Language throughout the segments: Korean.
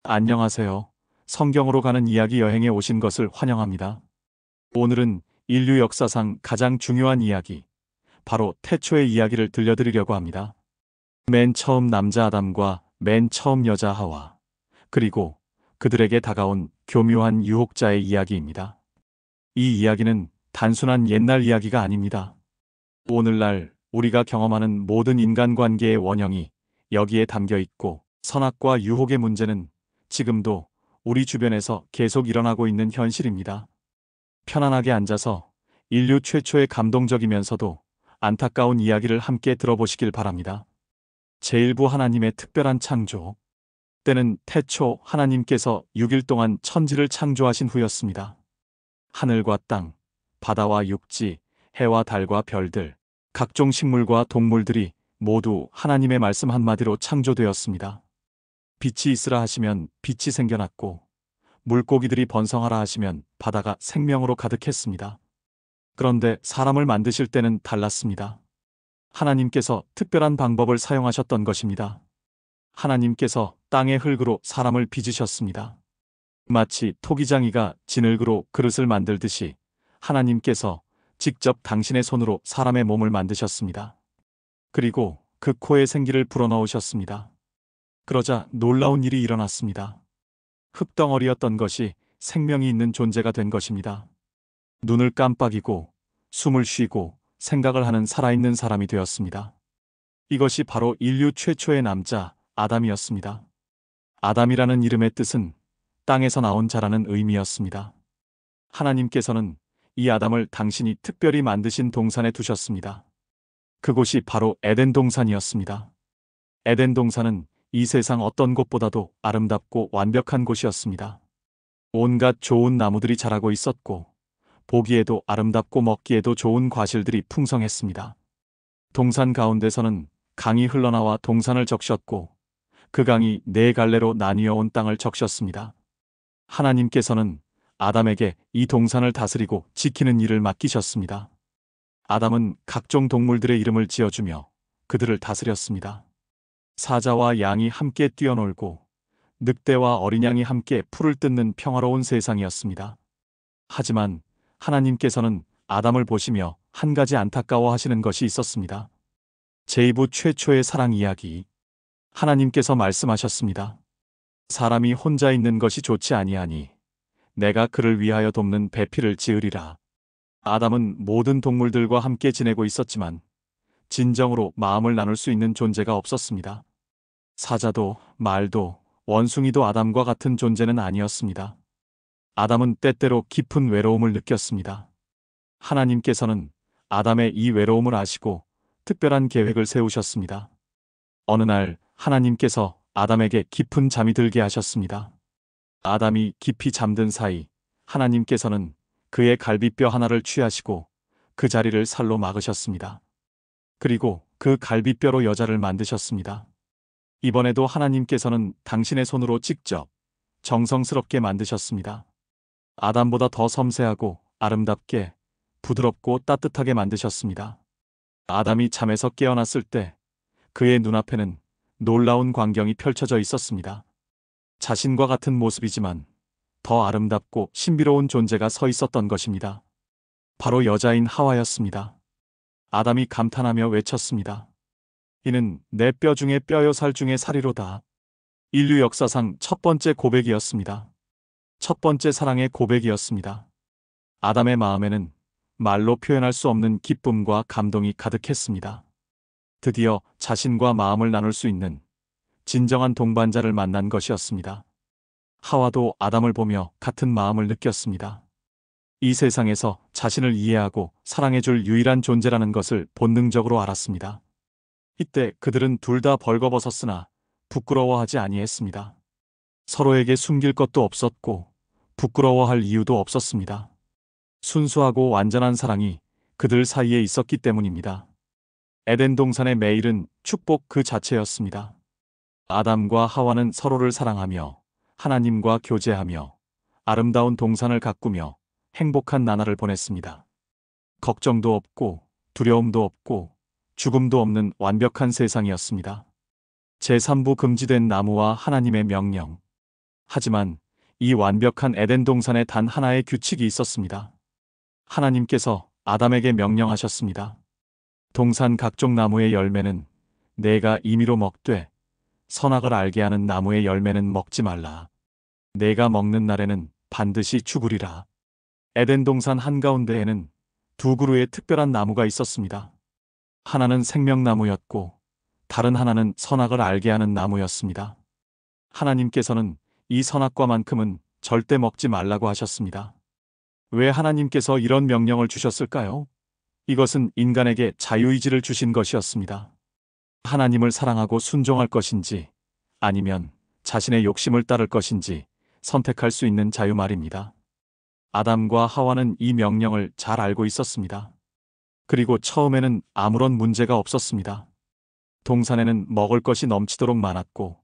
안녕하세요. 성경으로 가는 이야기 여행에 오신 것을 환영합니다. 오늘은 인류 역사상 가장 중요한 이야기, 바로 태초의 이야기를 들려드리려고 합니다. 맨 처음 남자 아담과 맨 처음 여자 하와, 그리고 그들에게 다가온 교묘한 유혹자의 이야기입니다. 이 이야기는 단순한 옛날 이야기가 아닙니다. 오늘날 우리가 경험하는 모든 인간관계의 원형이 여기에 담겨 있고, 선악과 유혹의 문제는 지금도 우리 주변에서 계속 일어나고 있는 현실입니다. 편안하게 앉아서 인류 최초의 감동적이면서도 안타까운 이야기를 함께 들어보시길 바랍니다. 제1부 하나님의 특별한 창조. 때는 태초 하나님께서 6일 동안 천지를 창조하신 후였습니다. 하늘과 땅, 바다와 육지, 해와 달과 별들, 각종 식물과 동물들이 모두 하나님의 말씀 한마디로 창조되었습니다. 빛이 있으라 하시면 빛이 생겨났고, 물고기들이 번성하라 하시면 바다가 생명으로 가득했습니다. 그런데 사람을 만드실 때는 달랐습니다. 하나님께서 특별한 방법을 사용하셨던 것입니다. 하나님께서 땅의 흙으로 사람을 빚으셨습니다. 마치 토기장이가 진흙으로 그릇을 만들듯이 하나님께서 직접 당신의 손으로 사람의 몸을 만드셨습니다. 그리고 그 코에 생기를 불어넣으셨습니다. 그러자 놀라운 일이 일어났습니다. 흙덩어리였던 것이 생명이 있는 존재가 된 것입니다. 눈을 깜빡이고 숨을 쉬고 생각을 하는 살아있는 사람이 되었습니다. 이것이 바로 인류 최초의 남자 아담이었습니다. 아담이라는 이름의 뜻은 땅에서 나온 자라는 의미였습니다. 하나님께서는 이 아담을 당신이 특별히 만드신 동산에 두셨습니다. 그곳이 바로 에덴 동산이었습니다. 에덴 동산은 이 세상 어떤 곳보다도 아름답고 완벽한 곳이었습니다. 온갖 좋은 나무들이 자라고 있었고, 보기에도 아름답고 먹기에도 좋은 과실들이 풍성했습니다. 동산 가운데서는 강이 흘러나와 동산을 적셨고, 그 강이 네 갈래로 나뉘어 온 땅을 적셨습니다. 하나님께서는 아담에게 이 동산을 다스리고 지키는 일을 맡기셨습니다. 아담은 각종 동물들의 이름을 지어주며 그들을 다스렸습니다. 사자와 양이 함께 뛰어놀고 늑대와 어린 양이 함께 풀을 뜯는 평화로운 세상이었습니다. 하지만 하나님께서는 아담을 보시며 한 가지 안타까워하시는 것이 있었습니다. 제2부 최초의 사랑 이야기. 하나님께서 말씀하셨습니다. 사람이 혼자 있는 것이 좋지 아니하니 내가 그를 위하여 돕는 배필을 지으리라. 아담은 모든 동물들과 함께 지내고 있었지만 진정으로 마음을 나눌 수 있는 존재가 없었습니다. 사자도 말도 원숭이도 아담과 같은 존재는 아니었습니다. 아담은 때때로 깊은 외로움을 느꼈습니다. 하나님께서는 아담의 이 외로움을 아시고 특별한 계획을 세우셨습니다. 어느 날 하나님께서 아담에게 깊은 잠이 들게 하셨습니다. 아담이 깊이 잠든 사이 하나님께서는 그의 갈비뼈 하나를 취하시고 그 자리를 살로 막으셨습니다. 그리고 그 갈비뼈로 여자를 만드셨습니다. 이번에도 하나님께서는 당신의 손으로 직접 정성스럽게 만드셨습니다. 아담보다 더 섬세하고 아름답게 부드럽고 따뜻하게 만드셨습니다. 아담이 잠에서 깨어났을 때 그의 눈앞에는 놀라운 광경이 펼쳐져 있었습니다. 자신과 같은 모습이지만 더 아름답고 신비로운 존재가 서 있었던 것입니다. 바로 여자인 하와였습니다. 아담이 감탄하며 외쳤습니다. 이는 내 뼈 중에 뼈요 살 중에 살이로다. 인류 역사상 첫 번째 고백이었습니다. 첫 번째 사랑의 고백이었습니다. 아담의 마음에는 말로 표현할 수 없는 기쁨과 감동이 가득했습니다. 드디어 자신과 마음을 나눌 수 있는 진정한 동반자를 만난 것이었습니다. 하와도 아담을 보며 같은 마음을 느꼈습니다. 이 세상에서 자신을 이해하고 사랑해줄 유일한 존재라는 것을 본능적으로 알았습니다. 이때 그들은 둘 다 벌거벗었으나 부끄러워하지 아니했습니다. 서로에게 숨길 것도 없었고 부끄러워할 이유도 없었습니다. 순수하고 완전한 사랑이 그들 사이에 있었기 때문입니다. 에덴 동산의 매일은 축복 그 자체였습니다. 아담과 하와는 서로를 사랑하며 하나님과 교제하며 아름다운 동산을 가꾸며 행복한 나날을 보냈습니다. 걱정도 없고 두려움도 없고 죽음도 없는 완벽한 세상이었습니다. 제3부 금지된 나무와 하나님의 명령. 하지만 이 완벽한 에덴 동산에 단 하나의 규칙이 있었습니다. 하나님께서 아담에게 명령하셨습니다. 동산 각종 나무의 열매는 내가 임의로 먹되 선악을 알게 하는 나무의 열매는 먹지 말라. 내가 먹는 날에는 반드시 죽으리라. 에덴 동산 한가운데에는 두 그루의 특별한 나무가 있었습니다. 하나는 생명나무였고 다른 하나는 선악을 알게 하는 나무였습니다. 하나님께서는 이 선악과만큼은 절대 먹지 말라고 하셨습니다. 왜 하나님께서 이런 명령을 주셨을까요? 이것은 인간에게 자유의지를 주신 것이었습니다. 하나님을 사랑하고 순종할 것인지 아니면 자신의 욕심을 따를 것인지 선택할 수 있는 자유 말입니다. 아담과 하와는 이 명령을 잘 알고 있었습니다. 그리고 처음에는 아무런 문제가 없었습니다. 동산에는 먹을 것이 넘치도록 많았고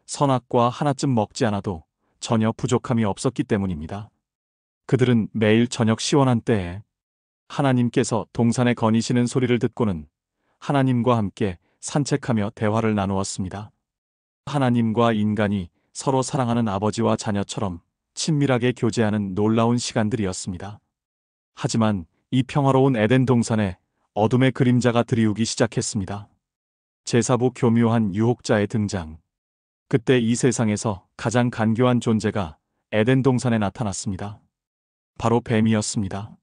선악과 하나쯤 먹지 않아도 전혀 부족함이 없었기 때문입니다. 그들은 매일 저녁 시원한 때에 하나님께서 동산에 거니시는 소리를 듣고는 하나님과 함께 산책하며 대화를 나누었습니다. 하나님과 인간이 서로 사랑하는 아버지와 자녀처럼 친밀하게 교제하는 놀라운 시간들이었습니다. 하지만 이 평화로운 에덴 동산에 어둠의 그림자가 드리우기 시작했습니다. 제사부 교묘한 유혹자의 등장. 그때 이 세상에서 가장 간교한 존재가 에덴 동산에 나타났습니다. 바로 뱀이었습니다.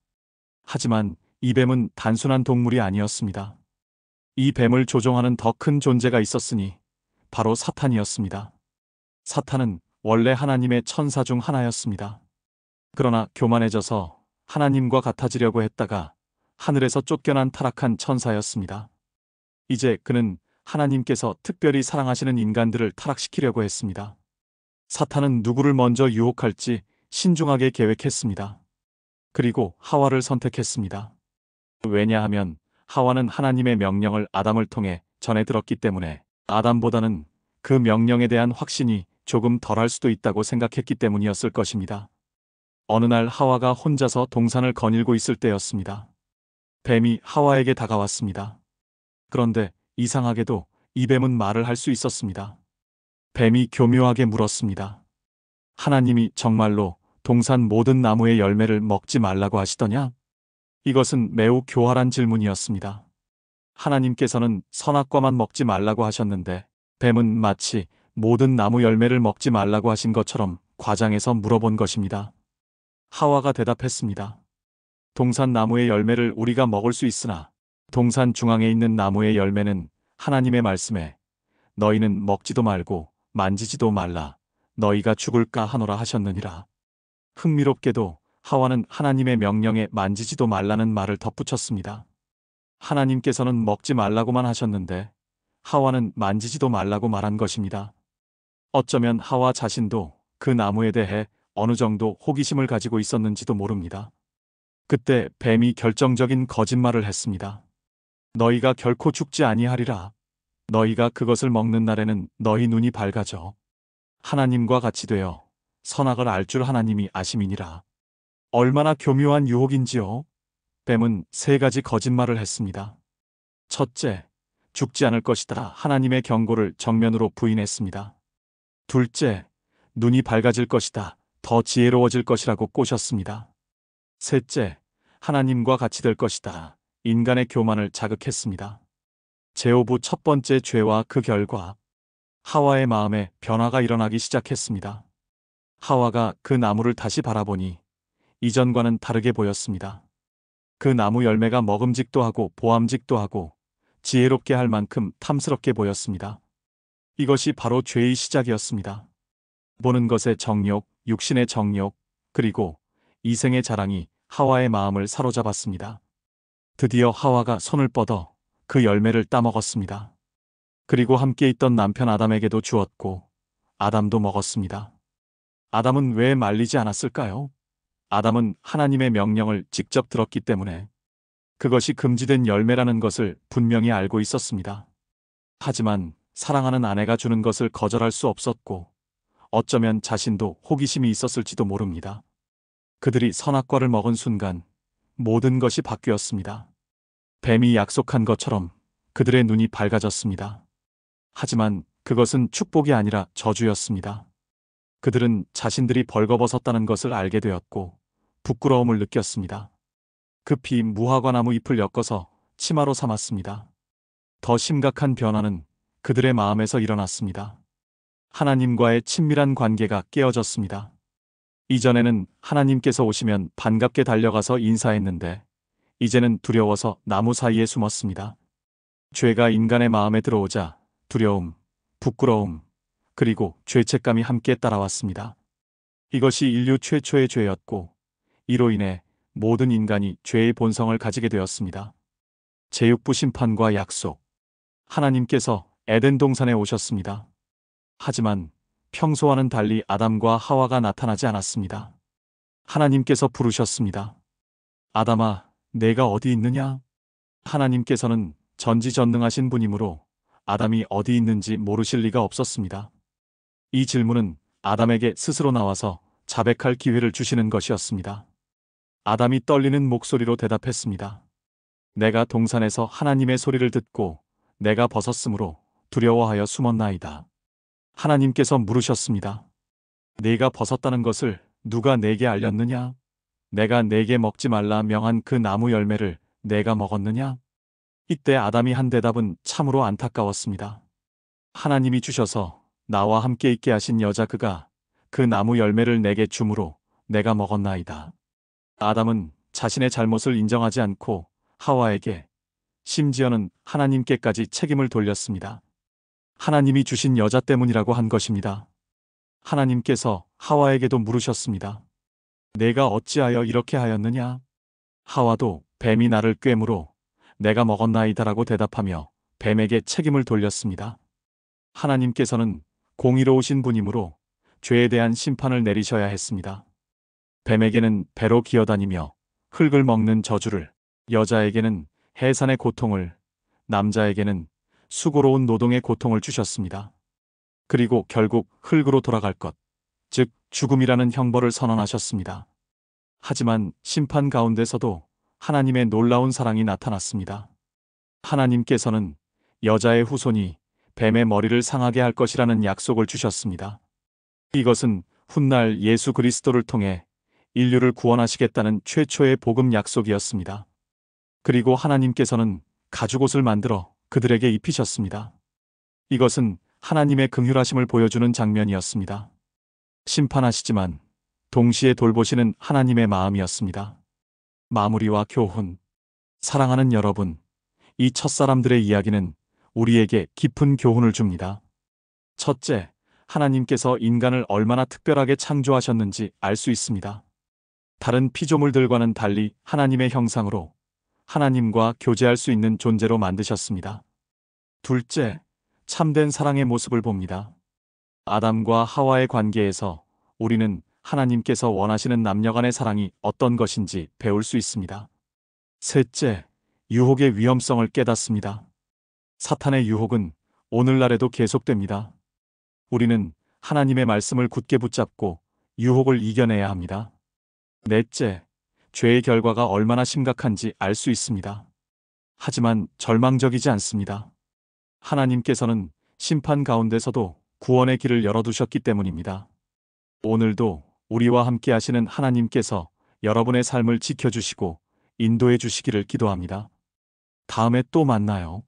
하지만 이 뱀은 단순한 동물이 아니었습니다. 이 뱀을 조종하는 더 큰 존재가 있었으니 바로 사탄이었습니다. 사탄은 원래 하나님의 천사 중 하나였습니다. 그러나 교만해져서 하나님과 같아지려고 했다가 하늘에서 쫓겨난 타락한 천사였습니다. 이제 그는 하나님께서 특별히 사랑하시는 인간들을 타락시키려고 했습니다. 사탄은 누구를 먼저 유혹할지 신중하게 계획했습니다. 그리고 하와를 선택했습니다. 왜냐하면 하와는 하나님의 명령을 아담을 통해 전해 들었기 때문에 아담보다는 그 명령에 대한 확신이 조금 덜할 수도 있다고 생각했기 때문이었을 것입니다. 어느 날 하와가 혼자서 동산을 거닐고 있을 때였습니다. 뱀이 하와에게 다가왔습니다. 그런데 이상하게도 이 뱀은 말을 할 수 있었습니다. 뱀이 교묘하게 물었습니다. 하나님이 정말로 동산 모든 나무의 열매를 먹지 말라고 하시더냐? 이것은 매우 교활한 질문이었습니다. 하나님께서는 선악과만 먹지 말라고 하셨는데 뱀은 마치 모든 나무 열매를 먹지 말라고 하신 것처럼 과장해서 물어본 것입니다. 하와가 대답했습니다. 동산 나무의 열매를 우리가 먹을 수 있으나 동산 중앙에 있는 나무의 열매는 하나님의 말씀에 너희는 먹지도 말고 만지지도 말라 너희가 죽을까 하노라 하셨느니라. 흥미롭게도 하와는 하나님의 명령에 만지지도 말라는 말을 덧붙였습니다. 하나님께서는 먹지 말라고만 하셨는데 하와는 만지지도 말라고 말한 것입니다. 어쩌면 하와 자신도 그 나무에 대해 어느 정도 호기심을 가지고 있었는지도 모릅니다. 그때 뱀이 결정적인 거짓말을 했습니다. 너희가 결코 죽지 아니하리라. 너희가 그것을 먹는 날에는 너희 눈이 밝아져 하나님과 같이 되어 선악을 알 줄 하나님이 아심이니라. 얼마나 교묘한 유혹인지요. 뱀은 세 가지 거짓말을 했습니다. 첫째, 죽지 않을 것이다. 하나님의 경고를 정면으로 부인했습니다. 둘째, 눈이 밝아질 것이다. 더 지혜로워질 것이라고 꼬셨습니다. 셋째, 하나님과 같이 될 것이다. 인간의 교만을 자극했습니다. 제오부 첫 번째 죄와 그 결과, 하와의 마음에 변화가 일어나기 시작했습니다. 하와가 그 나무를 다시 바라보니 이전과는 다르게 보였습니다. 그 나무 열매가 먹음직도 하고 보암직도 하고 지혜롭게 할 만큼 탐스럽게 보였습니다. 이것이 바로 죄의 시작이었습니다. 보는 것의 정욕, 육신의 정욕, 그리고 이생의 자랑이 하와의 마음을 사로잡았습니다. 드디어 하와가 손을 뻗어 그 열매를 따먹었습니다. 그리고 함께 있던 남편 아담에게도 주었고 아담도 먹었습니다. 아담은 왜 말리지 않았을까요? 아담은 하나님의 명령을 직접 들었기 때문에 그것이 금지된 열매라는 것을 분명히 알고 있었습니다. 하지만 사랑하는 아내가 주는 것을 거절할 수 없었고 어쩌면 자신도 호기심이 있었을지도 모릅니다. 그들이 선악과를 먹은 순간 모든 것이 바뀌었습니다. 뱀이 약속한 것처럼 그들의 눈이 밝아졌습니다. 하지만 그것은 축복이 아니라 저주였습니다. 그들은 자신들이 벌거벗었다는 것을 알게 되었고 부끄러움을 느꼈습니다. 급히 무화과나무 잎을 엮어서 치마로 삼았습니다. 더 심각한 변화는 그들의 마음에서 일어났습니다. 하나님과의 친밀한 관계가 깨어졌습니다. 이전에는 하나님께서 오시면 반갑게 달려가서 인사했는데 이제는 두려워서 나무 사이에 숨었습니다. 죄가 인간의 마음에 들어오자 두려움, 부끄러움, 그리고 죄책감이 함께 따라왔습니다. 이것이 인류 최초의 죄였고 이로 인해 모든 인간이 죄의 본성을 가지게 되었습니다. 제육부 심판과 약속. 하나님께서 에덴 동산에 오셨습니다. 하지만 평소와는 달리 아담과 하와가 나타나지 않았습니다. 하나님께서 부르셨습니다. 아담아, 내가 어디 있느냐? 하나님께서는 전지전능하신 분이므로 아담이 어디 있는지 모르실 리가 없었습니다. 이 질문은 아담에게 스스로 나와서 자백할 기회를 주시는 것이었습니다. 아담이 떨리는 목소리로 대답했습니다. 내가 동산에서 하나님의 소리를 듣고 내가 벗었으므로 두려워하여 숨었나이다. 하나님께서 물으셨습니다. 네가 벗었다는 것을 누가 내게 알렸느냐? 내가 내게 먹지 말라 명한 그 나무 열매를 내가 먹었느냐? 이때 아담이 한 대답은 참으로 안타까웠습니다. 하나님이 주셔서 나와 함께 있게 하신 여자 그가 그 나무 열매를 내게 주므로 내가 먹었나이다. 아담은 자신의 잘못을 인정하지 않고 하와에게 심지어는 하나님께까지 책임을 돌렸습니다. 하나님이 주신 여자 때문이라고 한 것입니다. 하나님께서 하와에게도 물으셨습니다. 내가 어찌하여 이렇게 하였느냐? 하와도 뱀이 나를 꿰므로 내가 먹었나이다라고 대답하며 뱀에게 책임을 돌렸습니다. 하나님께서는 공의로우신 분이므로 죄에 대한 심판을 내리셔야 했습니다. 뱀에게는 배로 기어다니며 흙을 먹는 저주를, 여자에게는 해산의 고통을, 남자에게는 수고로운 노동의 고통을 주셨습니다. 그리고 결국 흙으로 돌아갈 것, 즉 죽음이라는 형벌을 선언하셨습니다. 하지만 심판 가운데서도 하나님의 놀라운 사랑이 나타났습니다. 하나님께서는 여자의 후손이 뱀의 머리를 상하게 할 것이라는 약속을 주셨습니다. 이것은 훗날 예수 그리스도를 통해 인류를 구원하시겠다는 최초의 복음 약속이었습니다. 그리고 하나님께서는 가죽옷을 만들어 그들에게 입히셨습니다. 이것은 하나님의 긍휼하심을 보여주는 장면이었습니다. 심판하시지만 동시에 돌보시는 하나님의 마음이었습니다. 마무리와 교훈. 사랑하는 여러분, 이 첫사람들의 이야기는 우리에게 깊은 교훈을 줍니다. 첫째, 하나님께서 인간을 얼마나 특별하게 창조하셨는지 알 수 있습니다. 다른 피조물들과는 달리 하나님의 형상으로 하나님과 교제할 수 있는 존재로 만드셨습니다. 둘째, 참된 사랑의 모습을 봅니다. 아담과 하와의 관계에서 우리는 하나님께서 원하시는 남녀간의 사랑이 어떤 것인지 배울 수 있습니다. 셋째, 유혹의 위험성을 깨닫습니다. 사탄의 유혹은 오늘날에도 계속됩니다. 우리는 하나님의 말씀을 굳게 붙잡고 유혹을 이겨내야 합니다. 넷째, 죄의 결과가 얼마나 심각한지 알 수 있습니다. 하지만 절망적이지 않습니다. 하나님께서는 심판 가운데서도 구원의 길을 열어두셨기 때문입니다. 오늘도 우리와 함께 하시는 하나님께서 여러분의 삶을 지켜주시고 인도해 주시기를 기도합니다. 다음에 또 만나요.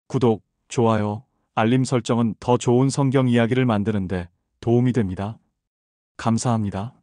구독, 좋아요, 알림 설정은 더 좋은 성경 이야기를 만드는데 도움이 됩니다. 감사합니다.